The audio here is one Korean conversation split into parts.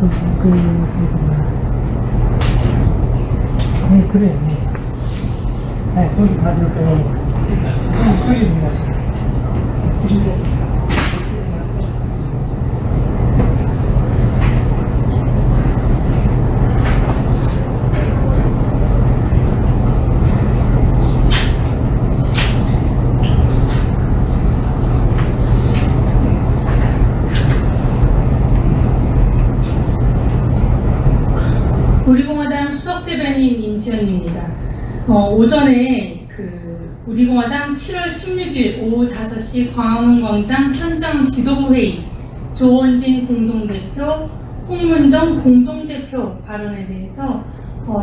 네, 그래. 네, 거기 가지고 그림이라서. 우리공화당 수석대변인 임지연입니다. 오전에 우리공화당 7월 16일 오후 5시 광화문광장 현장 지도부회의 조원진 공동대표, 홍문정 공동대표 발언에 대해서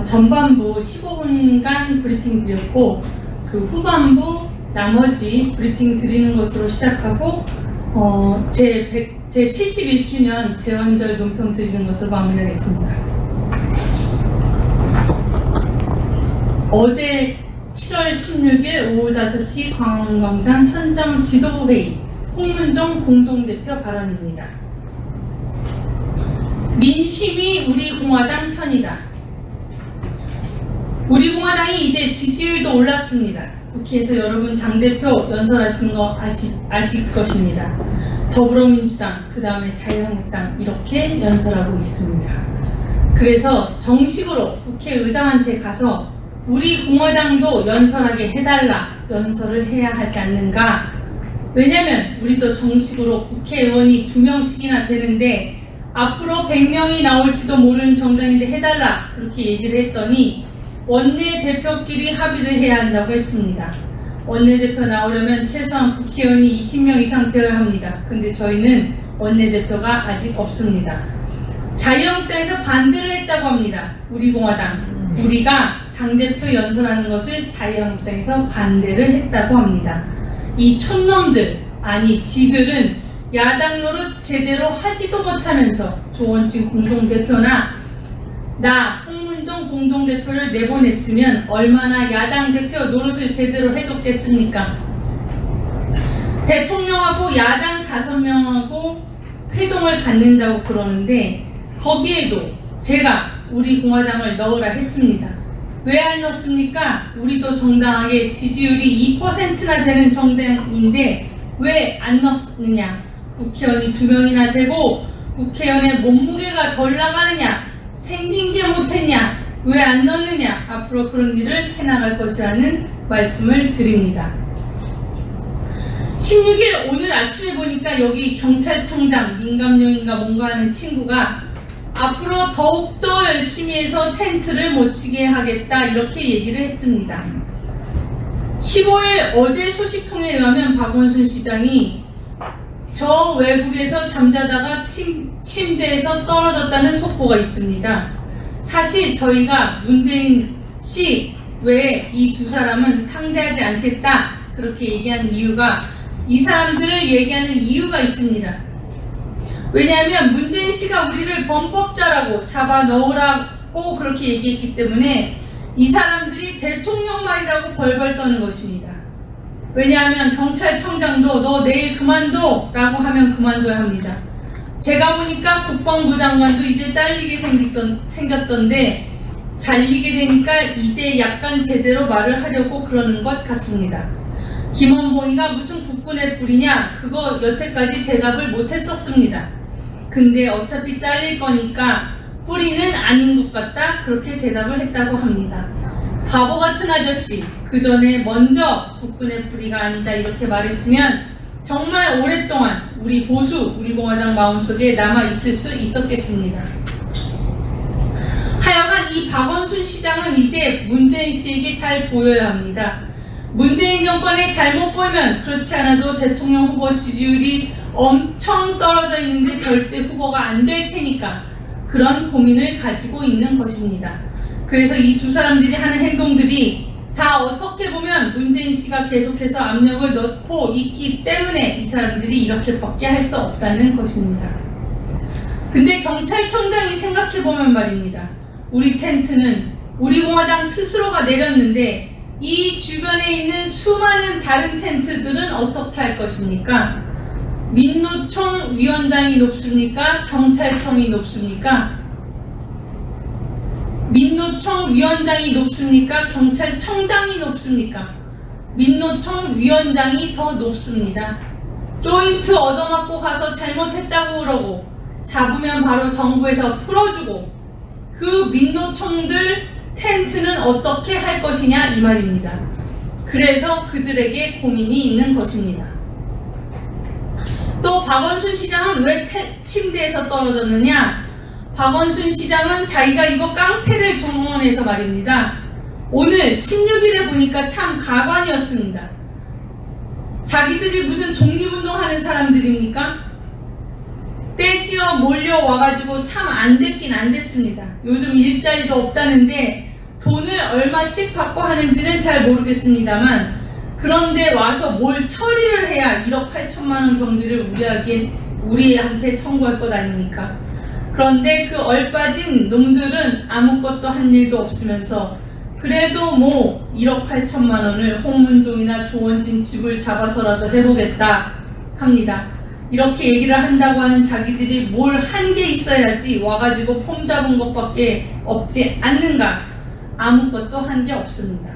전반부 15분간 브리핑 드렸고 그 후반부 나머지 브리핑 드리는 것으로 시작하고 제 71주년 재헌절 논평 드리는 것으로 마무리하겠습니다. 어제 7월 16일 오후 5시 광화문광장 현장 지도부회의 홍문정 공동대표 발언입니다. 민심이 우리공화당 편이다. 우리공화당이 이제 지지율도 올랐습니다. 국회에서 여러분 당대표 연설하신 거 아실 것입니다. 더불어민주당, 그 다음에 자유한국당 이렇게 연설하고 있습니다. 그래서 정식으로 국회의장한테 가서 우리 공화당도 연설하게 해달라, 연설을 해야 하지 않는가. 왜냐면 우리도 정식으로 국회의원이 2명씩이나 되는데 앞으로 100명이 나올지도 모르는 정당인데 해달라, 그렇게 얘기를 했더니 원내대표끼리 합의를 해야 한다고 했습니다. 원내대표 나오려면 최소한 국회의원이 20명 이상 되어야 합니다. 근데 저희는 원내대표가 아직 없습니다. 자유한국당에서 반대를 했다고 합니다. 우리공화당, 우리가 당대표 연설하는 것을 자유한국당에서 반대를 했다고 합니다. 이 촌놈들, 아니 지들은 야당 노릇 제대로 하지도 못하면서 조원진 공동대표나 나 홍문정 공동대표를 내보냈으면 얼마나 야당 대표 노릇을 제대로 해줬겠습니까? 대통령하고 야당 5명하고 회동을 갖는다고 그러는데 거기에도 제가 우리 공화당을 넣으라 했습니다. 왜 안 넣습니까? 우리도 정당하게 지지율이 2%나 되는 정당인데 왜 안 넣느냐? 국회의원이 2명이나 되고 국회의원의 몸무게가 덜 나가느냐? 생긴 게 못했냐? 왜 안 넣느냐? 앞으로 그런 일을 해나갈 것이라는 말씀을 드립니다. 16일 오늘 아침에 보니까 여기 경찰청장 민감용인가 뭔가 하는 친구가 앞으로 더욱더 열심히 해서 텐트를 못 치게 하겠다 이렇게 얘기를 했습니다. 15일 어제 소식통에 의하면 박원순 시장이 저 외국에서 잠자다가 침대에서 떨어졌다는 속보가 있습니다. 사실 저희가 문재인 씨 외에 이 2사람은 상대하지 않겠다 그렇게 얘기한 이유가 이 사람들을 얘기하는 이유가 있습니다. 왜냐하면 문재인 씨가 우리를 범법자라고 잡아 넣으라고 그렇게 얘기했기 때문에 이 사람들이 대통령 말이라고 벌벌 떠는 것입니다. 왜냐하면 경찰청장도 너 내일 그만둬 라고 하면 그만둬야 합니다. 제가 보니까 국방부 장관도 이제 잘리게 생겼던데 잘리게 되니까 이제 약간 제대로 말을 하려고 그러는 것 같습니다. 김원봉이가 무슨 국군의 뿌리냐 그거 여태까지 대답을 못했었습니다. 근데 어차피 잘릴 거니까 뿌리는 아닌 것 같다 그렇게 대답을 했다고 합니다. 바보 같은 아저씨, 그 전에 먼저 국군의 뿌리가 아니다 이렇게 말했으면 정말 오랫동안 우리 보수, 우리 공화당 마음속에 남아있을 수 있었겠습니다. 하여간 이 박원순 시장은 이제 문재인 씨에게 잘 보여야 합니다. 문재인 정권에 잘못 보이면 그렇지 않아도 대통령 후보 지지율이 엄청 떨어져 있는데 절대 후보가 안 될 테니까 그런 고민을 가지고 있는 것입니다. 그래서 이 2사람들이 하는 행동들이 다 어떻게 보면 문재인 씨가 계속해서 압력을 넣고 있기 때문에 이 사람들이 이렇게밖에 할 수 없다는 것입니다. 근데 경찰청장이 생각해보면 말입니다. 우리 텐트는 우리 공화당 스스로가 내렸는데 이 주변에 있는 수많은 다른 텐트들은 어떻게 할 것입니까? 민노총 위원장이 높습니까? 경찰청이 높습니까? 민노총 위원장이 높습니까? 경찰청장이 높습니까? 민노총 위원장이 더 높습니다. 조인트 얻어맞고 가서 잘못했다고 그러고 잡으면 바로 정부에서 풀어주고 그 민노총들 텐트는 어떻게 할 것이냐 이 말입니다. 그래서 그들에게 고민이 있는 것입니다. 또 박원순 시장은 왜 침대에서 떨어졌느냐? 박원순 시장은 자기가 이거 깡패를 동원해서 말입니다. 오늘 16일에 보니까 참 가관이었습니다. 자기들이 무슨 독립운동하는 사람들입니까? 떼지어 몰려와가지고 참 안 됐긴 안 됐습니다. 요즘 일자리도 없다는데 돈을 얼마씩 받고 하는지는 잘 모르겠습니다만 그런데 와서 뭘 처리를 해야 1억 8천만 원 경비를 우리한테 청구할 것 아닙니까? 그런데 그 얼빠진 놈들은 아무것도 한 일도 없으면서 그래도 뭐 1억 8천만 원을 홍문종이나 조원진 집을 잡아서라도 해보겠다 합니다. 이렇게 얘기를 한다고 하는 자기들이 뭘 한 게 있어야지 와가지고 폼 잡은 것밖에 없지 않는가? 아무것도 한 게 없습니다.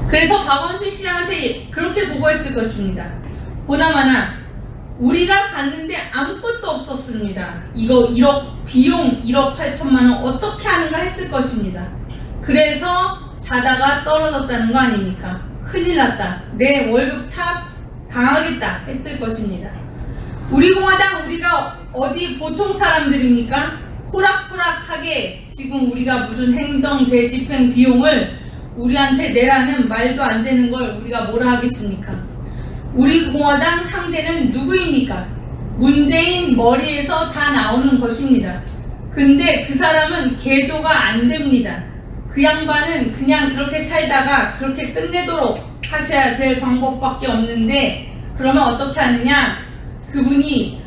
그래서 박원순 시장한테 그렇게 보고했을 것입니다. 보나마나 우리가 갔는데 아무것도 없었습니다. 이거 비용 1억 8천만 원 어떻게 하는가 했을 것입니다. 그래서 자다가 떨어졌다는 거 아닙니까? 큰일 났다. 내 월급 차 당하겠다 했을 것입니다. 우리 공화당 우리가 어디 보통 사람들입니까? 호락호락하게 지금 우리가 무슨 행정 대집행 비용을 우리한테 내라는 말도 안 되는 걸 우리가 뭐라 하겠습니까? 우리 공화당 상대는 누구입니까? 문재인 머리에서 다 나오는 것입니다. 근데 그 사람은 개조가 안 됩니다. 그 양반은 그냥 그렇게 살다가 그렇게 끝내도록 하셔야 될 방법밖에 없는데 그러면 어떻게 하느냐? 그분이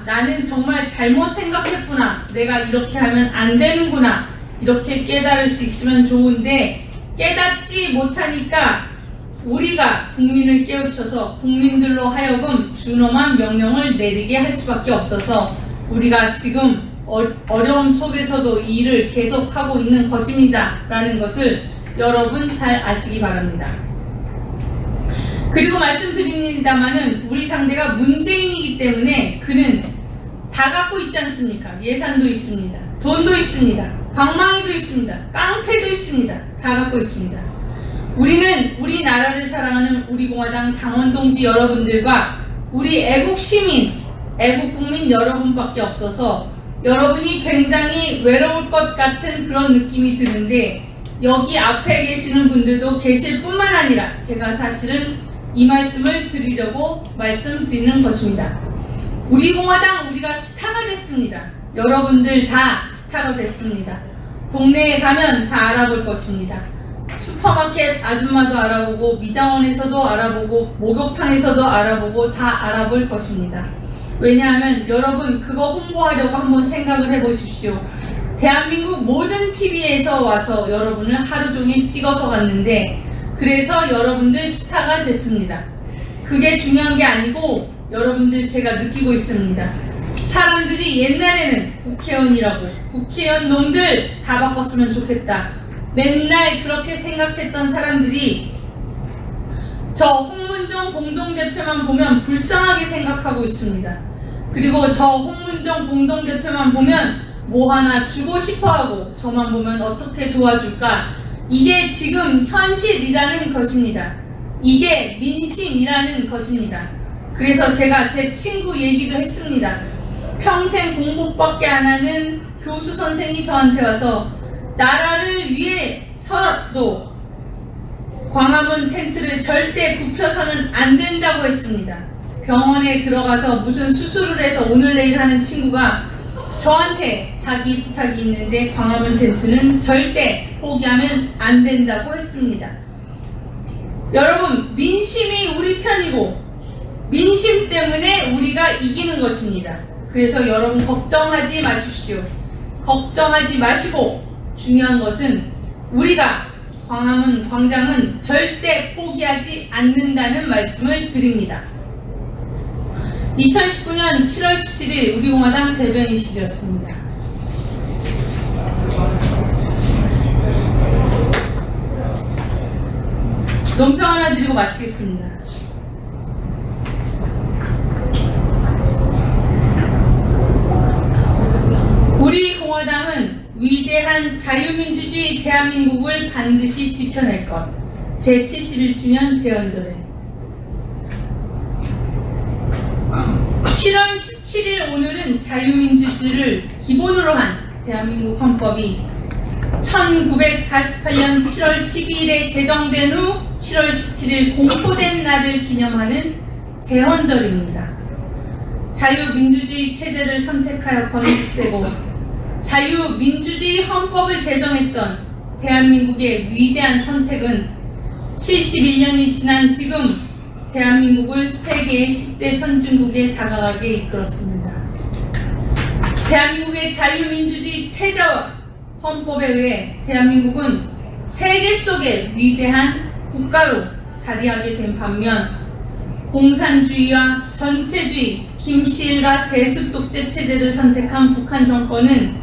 나는 정말 잘못 생각했구나. 내가 이렇게 하면 안 되는구나. 이렇게 깨달을 수 있으면 좋은데 깨닫지 못하니까 우리가 국민을 깨우쳐서 국민들로 하여금 준엄한 명령을 내리게 할 수밖에 없어서 우리가 지금 어려움 속에서도 이 일을 계속하고 있는 것입니다. 라는 것을 여러분 잘 아시기 바랍니다. 그리고 말씀드립니다마는 우리 상대가 문재인이기 때문에 그는 다 갖고 있지 않습니까? 예산도 있습니다. 돈도 있습니다. 방망이도 있습니다. 깡패도 있습니다. 다 갖고 있습니다. 우리는 우리나라를 사랑하는 우리 공화당 당원 동지 여러분들과 우리 애국 시민, 애국 국민 여러분밖에 없어서 여러분이 굉장히 외로울 것 같은 그런 느낌이 드는데 여기 앞에 계시는 분들도 계실 뿐만 아니라 제가 사실은 이 말씀을 드리려고 말씀드리는 것입니다. 우리 공화당 우리가 스타가 됐습니다. 여러분들 다 스타가 됐습니다. 동네에 가면 다 알아볼 것입니다. 슈퍼마켓 아줌마도 알아보고 미장원에서도 알아보고 목욕탕에서도 알아보고 다 알아볼 것입니다. 왜냐하면 여러분 그거 홍보하려고 한번 생각을 해보십시오. 대한민국 모든 TV에서 와서 여러분을 하루 종일 찍어서 갔는데 그래서 여러분들 스타가 됐습니다. 그게 중요한 게 아니고 여러분들 제가 느끼고 있습니다. 사람들이 옛날에는 국회의원이라고 국회의원 놈들 다 바꿨으면 좋겠다. 맨날 그렇게 생각했던 사람들이 저 홍문종 공동대표만 보면 불쌍하게 생각하고 있습니다. 그리고 저 홍문종 공동대표만 보면 뭐 하나 주고 싶어하고 저만 보면 어떻게 도와줄까? 이게 지금 현실이라는 것입니다. 이게 민심이라는 것입니다. 그래서 제가 제 친구 얘기도 했습니다. 평생 공부밖에 안 하는 교수 선생이 저한테 와서 나라를 위해서도 광화문 텐트를 절대 굽혀서는 안 된다고 했습니다. 병원에 들어가서 무슨 수술을 해서 오늘 내일 하는 친구가 저한테 자기 부탁이 있는데 광화문 텐트는 절대 포기하면 안 된다고 했습니다. 여러분 민심이 우리 편이고 민심 때문에 우리가 이기는 것입니다. 그래서 여러분 걱정하지 마십시오. 걱정하지 마시고 중요한 것은 우리가 광화문 광장은 절대 포기하지 않는다는 말씀을 드립니다. 2019년 7월 17일 우리공화당 대변인실이었습니다. 논평 하나 드리고 마치겠습니다. 우리 공화당은 위대한 자유민주주의 대한민국을 반드시 지켜낼 것. 제71주년 제헌절에 7월 17일 오늘은 자유민주주의를 기본으로 한 대한민국 헌법이 1948년 7월 12일에 제정된 후 7월 17일 공포된 날을 기념하는 제헌절입니다. 자유민주주의 체제를 선택하여 건국되고 자유민주주의 헌법을 제정했던 대한민국의 위대한 선택은 71년이 지난 지금 대한민국을 세계의 10대 선진국에 다가가게 이끌었습니다. 대한민국의 자유민주주의 체제와 헌법에 의해 대한민국은 세계 속의 위대한 국가로 자리하게 된 반면 공산주의와 전체주의, 김씨일가 세습 독재 체제를 선택한 북한 정권은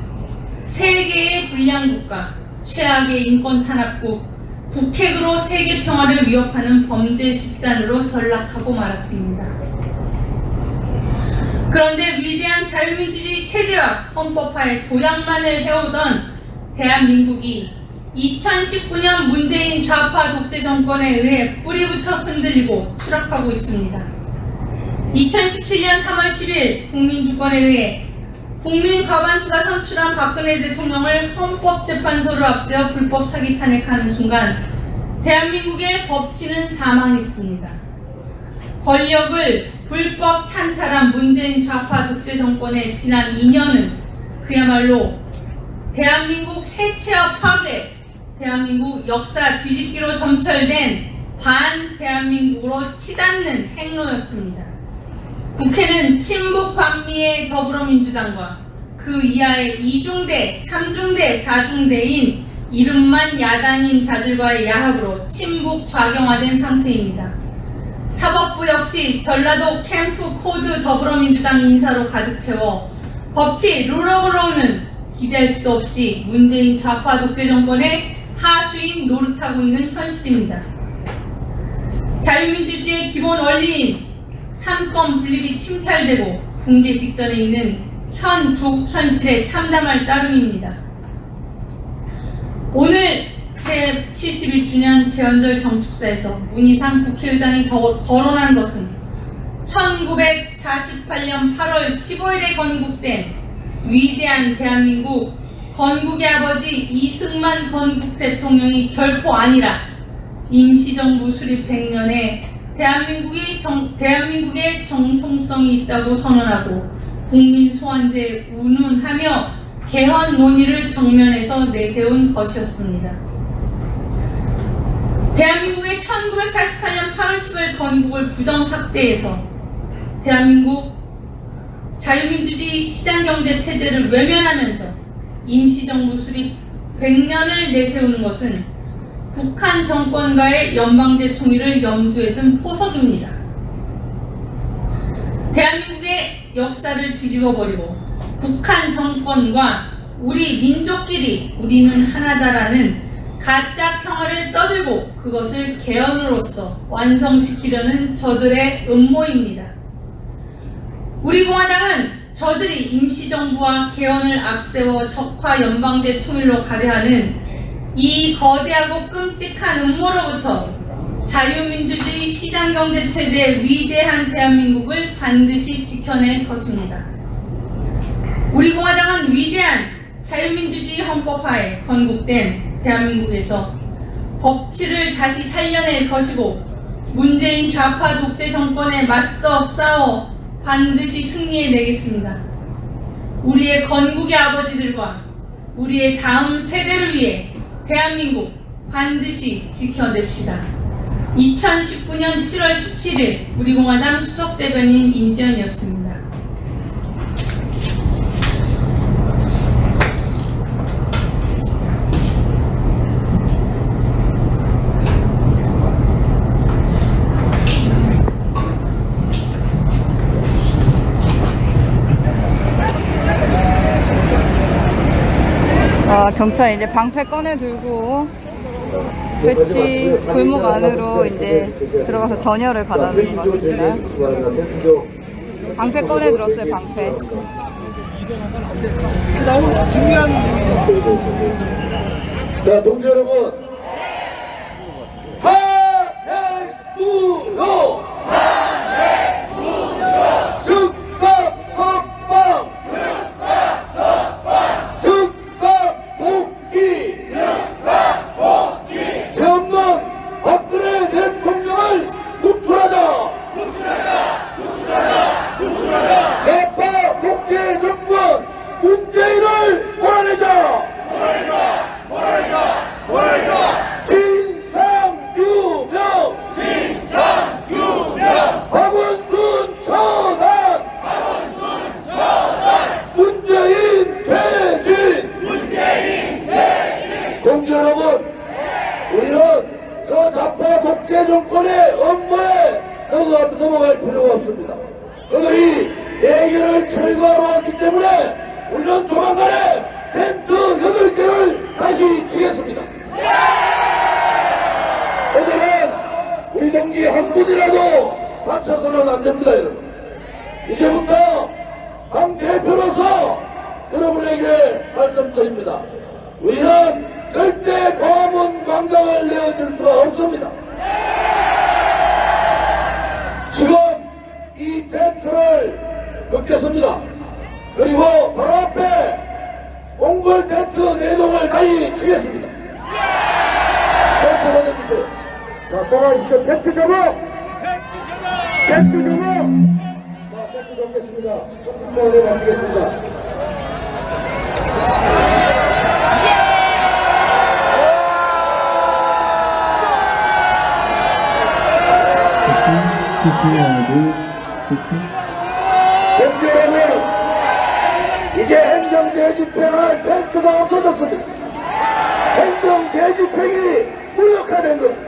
세계의 불량국가, 최악의 인권 탄압국, 북핵으로 세계 평화를 위협하는 범죄 집단으로 전락하고 말았습니다. 그런데 위대한 자유민주주의 체제와 헌법화의 도약만을 해오던 대한민국이 2019년 문재인 좌파 독재 정권에 의해 뿌리부터 흔들리고 추락하고 있습니다. 2017년 3월 10일 국민주권에 의해 국민 과반수가 선출한 박근혜 대통령을 헌법재판소를 앞세워 불법 사기 탄핵하는 순간 대한민국의 법치는 사망했습니다. 권력을 불법 찬탈한 문재인 좌파 독재 정권의 지난 2년은 그야말로 대한민국 해체와 파괴, 대한민국 역사 뒤집기로 점철된 반 대한민국으로 치닫는 행로였습니다. 국회는 친북 반미의 더불어민주당과 그 이하의 2중대, 3중대, 4중대인 이름만 야당인 자들과의 야합으로 친북 좌경화된 상태입니다. 사법부 역시 전라도 캠프 코드 더불어민주당 인사로 가득 채워 법치 룰업으로는 기대할 수도 없이 문재인 좌파 독재 정권의 하수인 노릇하고 있는 현실입니다. 자유민주주의의 기본 원리인 삼권 분립이 침탈되고 붕괴 직전에 있는 현 조국 현실에 참담할 따름입니다. 오늘 제71주년 제헌절 경축사에서 문희상 국회의장이 거론한 것은 1948년 8월 15일에 건국된 위대한 대한민국 건국의 아버지 이승만 건국 대통령이 결코 아니라 임시정부 수립 100년에 대한민국의 정통성이 있다고 선언하고 국민 소환제 운운하며 개헌 논의를 정면에서 내세운 것이었습니다. 대한민국의 1948년 8월 10일 건국을 부정삭제해서 대한민국 자유민주주의 시장경제 체제를 외면하면서 임시정부 수립 100년을 내세우는 것은 북한 정권과의 연방제 통일을 염두에 둔 포석입니다. 대한민국의 역사를 뒤집어버리고 북한 정권과 우리 민족끼리 우리는 하나다라는 가짜 평화를 떠들고 그것을 개헌으로서 완성시키려는 저들의 음모입니다. 우리 공화당은 저들이 임시정부와 개헌을 앞세워 적화 연방제 통일로 가려 하는 이 거대하고 끔찍한 음모로부터 자유민주주의 시장경제체제의 위대한 대한민국을 반드시 지켜낼 것입니다. 우리 공화당은 위대한 자유민주주의 헌법하에 건국된 대한민국에서 법치를 다시 살려낼 것이고 문재인 좌파 독재 정권에 맞서 싸워 반드시 승리해내겠습니다. 우리의 건국의 아버지들과 우리의 다음 세대를 위해 대한민국 반드시 지켜냅시다. 2019년 7월 17일 우리공화당 수석대변인 인지연이었습니다. 경찰 이제 방패 꺼내 들고 배치 골목 안으로 이제 들어가서 전열을 가다는 것 같습니다. 방패 꺼내 들었어요, 방패. 자, 동지 여러분, 한해무효! 즉각석방! 즉각복귀! 죄 없는 박근혜 대통령을 구출하자! 대파 독재 정권 문재인을 몰아내자! 진상규명! 박원순 처단! 문재인 퇴진! 동지 여러분, 우리는 저 좌파 독재 정권의 업무에 넘어갈 필요가 없습니다. 그들이 대결을 철거하러 왔기 때문에 우리는 조만간에 텐트 8개를 다시 치겠습니다. 오늘은 우리 동지 한 분이라도 다쳐서는 안 됩니다, 여러분. 이제부터 당 대표로서 여러분에게 말씀드립니다. 우리는 절대 광화문 광장을 내어줄 수가 없습니다. 지금 이 텐트를 긋겠습니다. 그리고 바로 앞에 옹골 텐트 4동을 다시 치겠습니다. 텐트 걷어주세요. 자, 따라하시죠. 텐트 접어! 텐트 접어! 자, 텐트 접겠습니다. 조금 만에 마치겠습니다. 동지 여러분, 이제 행정대집행할 텐트가 없어졌습니다. 행정대집행이 무력화된 겁니다.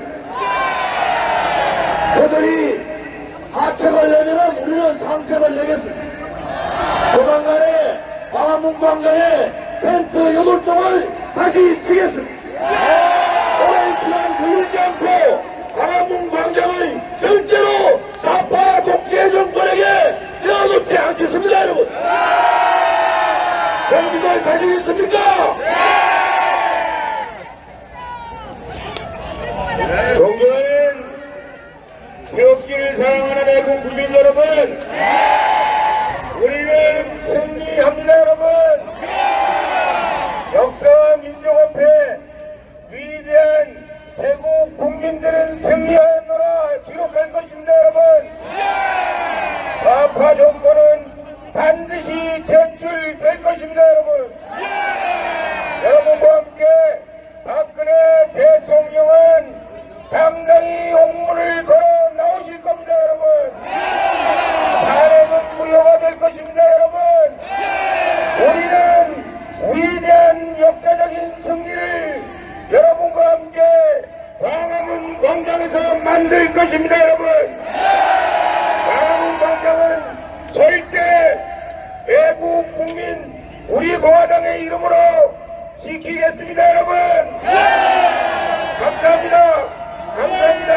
그들이 하책을 내면 우리는 상책을 내겠습니다. 조만간에 광화문 광장에 텐트 8동을 다시 치겠습니다. 오랜 시간 걸리지 않고 광화문 광장을 절대로 좌파 독재 정권에게 내어놓지 않겠습니다, 여러분. 경기들 자신 있습니까? 존경하는 지역길 사랑하는 애국 국민 여러분, 우리는 승리합니다, 여러분. 역사와 민족협회 위대한 대국 국민들은 승리하였노라 기록할 것입니다, 여러분. 좌파 정권은 반드시 퇴출될 것입니다, 여러분. 여러분과 함께 박근혜 대통령은 당당히 옥문을 걸어 나오실 겁니다, 여러분. 탄핵은 무효가 될 것입니다, 여러분. 우리는 위대한 역사적인 승리를 여러분과 함께 광화문 광장에서 만들 것입니다, 여러분. 광화문 광장은 절대 외국 국민 우리 공화당의 이름으로 지키겠습니다, 여러분. 감사합니다. 감사합니다.